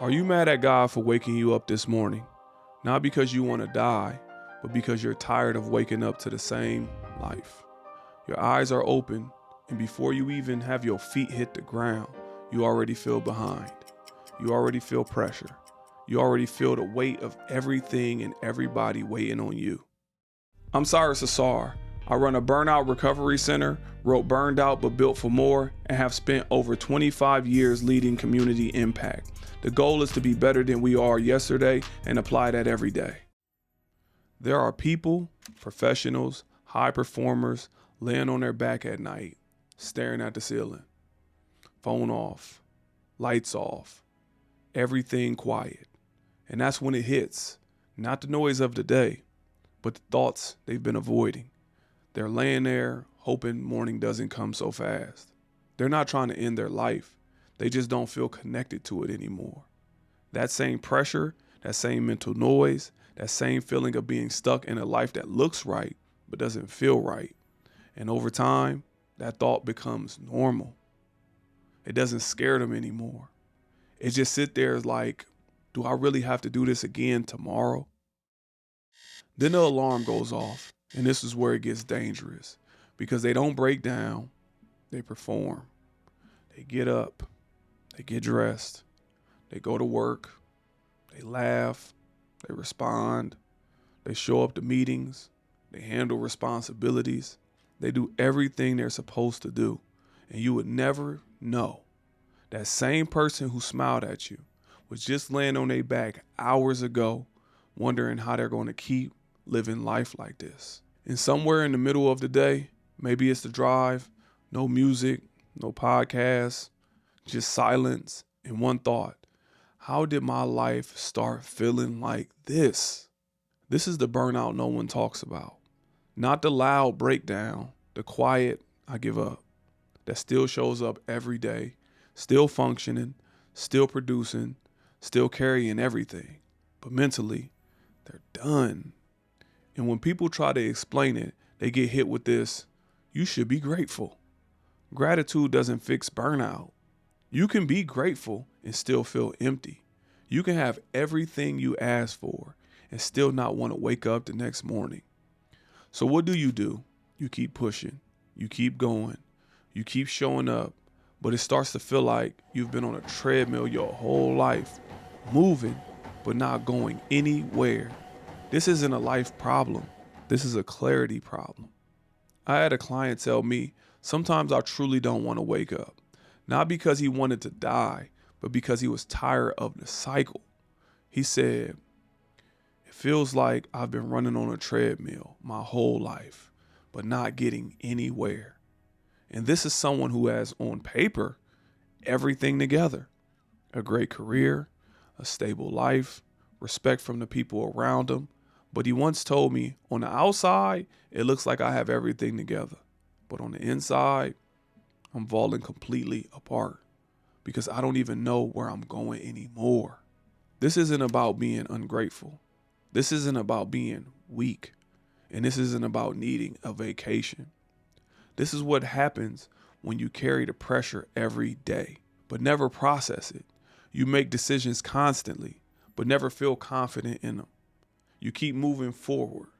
Are you mad at God for waking you up this morning? Not because you want to die, but because you're tired of waking up to the same life. Your eyes are open, and before you even have your feet hit the ground, you already feel behind. You already feel pressure. You already feel the weight of everything and everybody waiting on you. I'm Cyrus Ausar. I run a burnout recovery center, wrote Burned Out but Built for More, and have spent over 25 years leading community impact. The goal is to be better than we are yesterday and apply that every day. There are people, professionals, high performers, laying on their back at night, staring at the ceiling. Phone off, lights off, everything quiet. And that's when it hits, not the noise of the day, but the thoughts they've been avoiding. They're laying there hoping morning doesn't come so fast. They're not trying to end their life. They just don't feel connected to it anymore. That same pressure, that same mental noise, that same feeling of being stuck in a life that looks right but doesn't feel right. And over time, that thought becomes normal. It doesn't scare them anymore. It just sits there like, do I really have to do this again tomorrow? Then the alarm goes off, and this is where it gets dangerous because they don't break down, they perform. They get up, they get dressed, they go to work, they laugh, they respond, they show up to meetings, they handle responsibilities, they do everything they're supposed to do. And you would never know that same person who smiled at you was just laying on their back hours ago, wondering how they're going to keep living life like this. And somewhere in the middle of the day, maybe it's the drive, no music, no podcast, just silence and one thought. How did my life start feeling like this? This is the burnout no one talks about. Not the loud breakdown, the quiet, I give up, that still shows up every day, still functioning, still producing, still carrying everything. But mentally, they're done. And when people try to explain it, they get hit with this, you should be grateful. Gratitude doesn't fix burnout. You can be grateful and still feel empty. You can have everything you ask for and still not want to wake up the next morning. So what do? You keep pushing, you keep going, you keep showing up, but it starts to feel like you've been on a treadmill your whole life, moving, but not going anywhere. This isn't a life problem. This is a clarity problem. I had a client tell me, sometimes I truly don't want to wake up. Not because he wanted to die, but because he was tired of the cycle. He said, it feels like I've been running on a treadmill my whole life, but not getting anywhere. And this is someone who has, on paper, everything together. A great career, a stable life, respect from the people around him. But he once told me, on the outside, it looks like I have everything together. But on the inside, I'm falling completely apart because I don't even know where I'm going anymore. This isn't about being ungrateful. This isn't about being weak. And this isn't about needing a vacation. This is what happens when you carry the pressure every day, but never process it. You make decisions constantly, but never feel confident in them. You keep moving forward,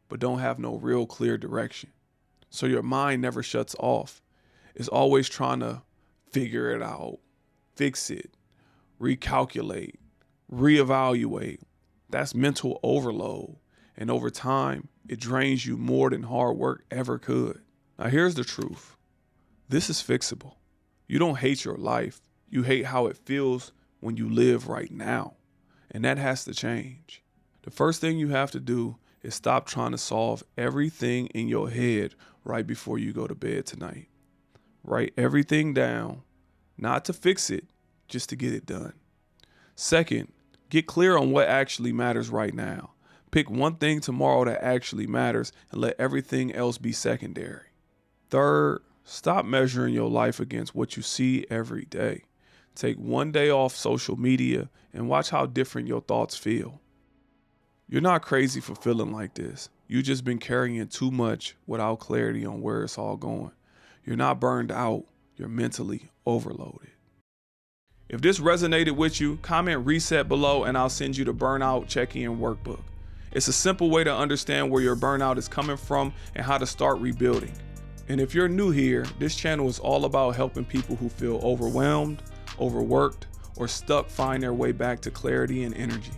but don't have no real clear direction. So your mind never shuts off. It's always trying to figure it out, fix it, recalculate, reevaluate. That's mental overload. And over time, it drains you more than hard work ever could. Now here's the truth. This is fixable. You don't hate your life. You hate how it feels when you live right now. And that has to change. The first thing you have to do is stop trying to solve everything in your head right before you go to bed tonight. Write everything down, not to fix it, just to get it done. Second, get clear on what actually matters right now. Pick one thing tomorrow that actually matters and let everything else be secondary. Third, stop measuring your life against what you see every day. Take one day off social media and watch how different your thoughts feel. You're not crazy for feeling like this. You've just been carrying too much without clarity on where it's all going. You're not burned out. You're mentally overloaded. If this resonated with you, comment reset below and I'll send you the Burnout check-in workbook. It's a simple way to understand where your burnout is coming from and how to start rebuilding. And if you're new here, this channel is all about helping people who feel overwhelmed, overworked, or stuck find their way back to clarity and energy.